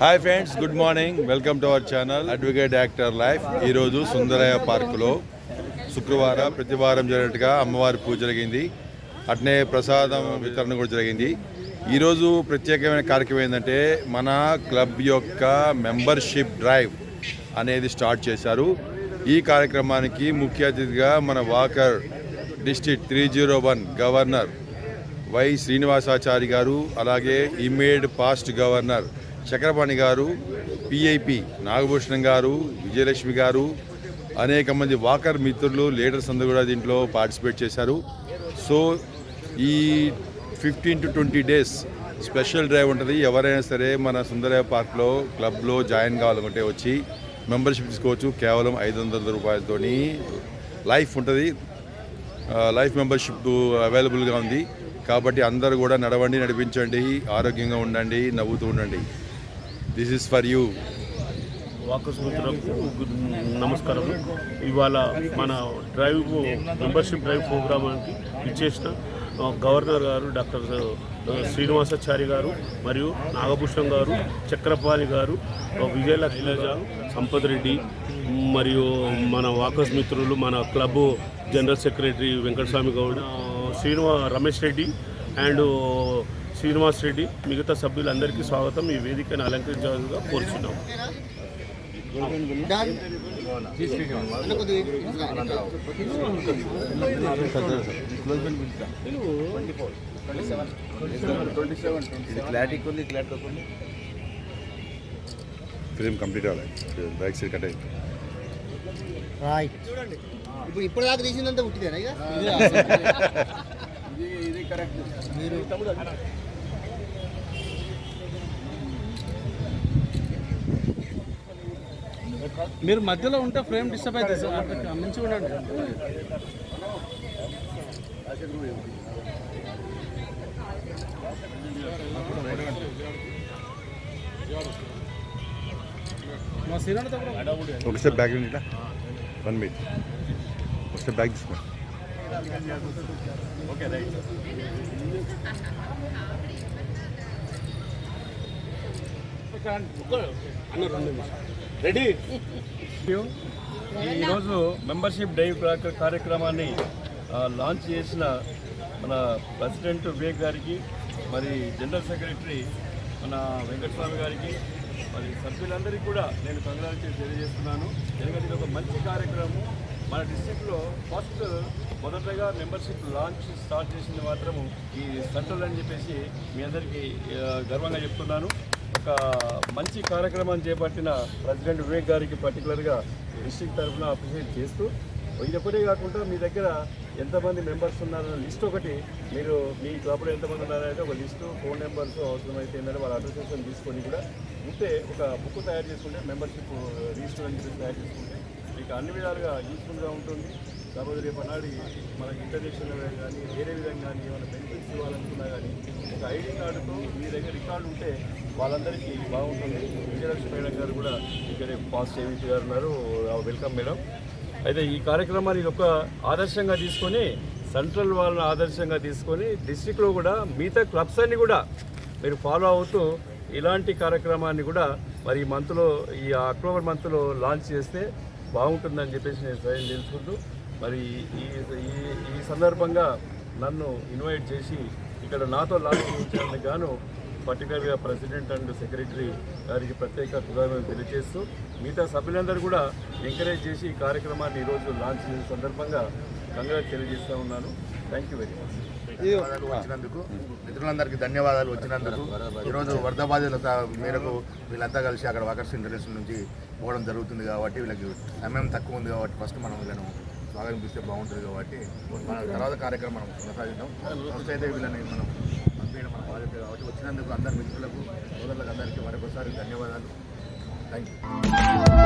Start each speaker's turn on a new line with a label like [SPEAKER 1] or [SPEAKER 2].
[SPEAKER 1] Hi friends, good morning. Welcome to our channel advocate actor life. ఈరోజు సుందరయ్య పార్కులో శుక్రవారం ప్రతి వారం జరిగినట్టుగా అమ్మవారి పూజ జరిగింది. అట్నే ప్రసాదం వితరణ కూడా జరిగింది. ఈరోజు ప్రత్యేకమైన కార్యక్రమం ఏంటంటే మన క్లబ్ యొక్క మెంబర్షిప్ డ్రైవ్ అనేది స్టార్ట్ చేశారు. ఈ కార్యక్రమానికి ముఖ్య అతిథిగా మన walker district 301 governor Y Srinivasachari గారు, అలాగే ఇమేడ్ పాస్ట్ గవర్నర్ చక్రపాణి గారు, పిఐపి నాగభూషణం గారు, విజయలక్ష్మి గారు, అనేక మంది వాకర్ మిత్రులు, లీడర్స్ అందరూ కూడా దీంట్లో పార్టిసిపేట్ చేశారు. సో ఈ 15 to 20 డేస్ స్పెషల్ డ్రైవ్ ఉంటుంది. ఎవరైనా సరే మన సుందరయ్య పార్క్లో క్లబ్లో జాయిన్ కావాలనుకుంటే వచ్చి మెంబర్షిప్ తీసుకోవచ్చు. కేవలం 500 రూపాయలతోని లైఫ్ ఉంటుంది. లైఫ్ మెంబర్షిప్ అవైలబుల్గా ఉంది. కాబట్టి అందరూ కూడా నడవండి, నడిపించండి, ఆరోగ్యంగా ఉండండి, నవ్వుతూ ఉండండి. This is for you.
[SPEAKER 2] Walkers మిత్రులకు నమస్కారం. ఇవాళ మన మెంబర్షిప్ డ్రైవ్ ప్రోగ్రామానికి ఇచ్చేసిన గవర్నర్ గారు డాక్టర్ శ్రీనివాసాచారి గారు, మరియు నాగభూషణం గారు, చక్రపాణి గారు, విజయలక్ష్మి గారు, సంపత్ రెడ్డి, మరియు మన వాకర్స్ మిత్రులు, మన club general secretary Venkataswamy Goud, Ramesh Reddy and Srinivas Reddy, మిగతా సభ్యులందరికీ స్వాగతం. ఈ వేదికను అలంకరించాలని కోరుచున్నాం.
[SPEAKER 1] ఫిల్మ్ కంప్లీట్ అవ్వాలి. బ్యాక్ సైడ్ కట్ అయింది.
[SPEAKER 3] చూడండి, ఇప్పుడు దాకా తీసిందంతా పుట్టిదేనా? ఇది కరెక్ట్.
[SPEAKER 4] మీరు మధ్యలో ఉంటే ఫ్రేమ్ డిస్టర్బ్ అవుతుంది. మంచిగా ఉండండి. మా సీనియర్తో
[SPEAKER 1] ఒకసారి బ్యాగ్ ఇట్లా 1 minute ఒకసారి బ్యాగ్ తీసుకో.
[SPEAKER 2] Okay, right. రెడీ. ఈరోజు మెంబర్షిప్ డ్రైవ్ కార్యక్రమాన్ని లాంచ్ చేసిన మన ప్రెసిడెంట్ వివేక్ గారికి, మరి జనరల్ సెక్రటరీ మన వెంకటస్వామి గారికి, మరి సభ్యులందరికీ కూడా నేను కంగ్రాచులేషన్ తెలియజేస్తున్నాను. ఎందుకంటే ఇది ఒక మంచి కార్యక్రమం. మన డిస్ట్రిక్ట్లో మొదటగా మెంబర్షిప్ స్టార్ట్ చేసింది మాత్రము ఈ సెంట్రల్ అని చెప్పేసి మీ అందరికీ గర్వంగా చెప్తున్నాను. ఒక మంచి కార్యక్రమాన్ని చేపట్టిన ప్రెసిడెంట్ వివేక్ గారికి పర్టికులర్గా డిస్ట్రిక్ట్ తరఫున అప్రిషియేట్ చేస్తూ, ఇది ఒకటే కాకుండా మీ దగ్గర ఎంతమంది మెంబర్స్ ఉన్నారన్న లిస్ట్ ఒకటి, మీరు మీ క్లబ్లో ఎంతమంది ఉన్నారంటే ఒక లిస్టు, ఫోన్ నెంబర్స్ అవసరమైతే ఏంటంటే వాళ్ళ అడ్రసెస్ తీసుకొని కూడా ఉంటే ఒక బుక్ తయారు చేసుకుంటే మెంబర్షిప్ రిజిస్టర్ అని చెప్పి తయారు చేసుకుంటే మీకు అన్ని విధాలుగా యూస్ఫుల్గా ఉంటుంది. కాబట్టి రేపు అన్నాడు మనకి ఇంటర్నేషనల్ కానీ వేరే విధంగా కానీ ఏమైనా బెనిఫిట్స్ ఇవ్వాలనుకున్నా కానీ ఒక ఐడి కార్డుతో మీ దగ్గర రికార్డు ఉంటే వాళ్ళందరికీ బాగుంటుంది. విజయలక్ష్మి మేడం గారు కూడా ఇక్కడ పాస్ ఏవిటి గారు ఉన్నారు. Welcome madam. అయితే ఈ కార్యక్రమాన్ని ఒక ఆదర్శంగా తీసుకొని, సెంట్రల్ వాళ్ళని ఆదర్శంగా తీసుకొని డిస్ట్రిక్ట్లో కూడా మిగతా క్లబ్స్ అన్ని కూడా మీరు ఫాలో అవుతూ ఇలాంటి కార్యక్రమాన్ని కూడా మరి ఈ మంత్లో, ఈ అక్టోబర్ మంత్లో లాంచ్ చేస్తే బాగుంటుందని చెప్పేసి నేను స్వయం తెలుసుకుంటూ, మరి ఈ సందర్భంగా నన్ను ఇన్వైట్ చేసి ఇక్కడ నాతో లాంచ్ చేయించడానికి గాను పర్టికులర్గా ప్రెసిడెంట్ అండ్ సెక్రటరీ గారికి ప్రత్యేక కృతజ్ఞతలు తెలియజేస్తూ, మిగతా సభ్యులందరూ కూడా ఎంకరేజ్ చేసి ఈ కార్యక్రమాన్ని ఈరోజు లాంచ్ చేసిన సందర్భంగా కంగ్రాట్స్ తెలియజేస్తూ ఉన్నాను. Thank you very much.
[SPEAKER 3] వచ్చినందుకు మిత్రులందరికీ ధన్యవాదాలు. వచ్చినందుకు ఈరోజు వరద బాధితుల మేరకు వీళ్ళంతా కలిసి అక్కడ వాకర్స్ ఇంటర్నేషనల్ నుంచి పోవడం జరుగుతుంది. కాబట్టి వీళ్ళకి సమయం తక్కువ ఉంది. కాబట్టి ఫస్ట్ మనం వీళ్ళను స్వాగతిస్తే బాగుంటుంది. కాబట్టి మన తర్వాత కార్యక్రమం మనం కొనసాగిద్దాం. ఫస్ట్ అయితే వీళ్ళని మనం పంపించడం మన బాధ్యత. కాబట్టి వచ్చినందుకు అందరి మిత్రులకు, సోదరులకు అందరికీ మరొకసారి ధన్యవాదాలు. Thank you.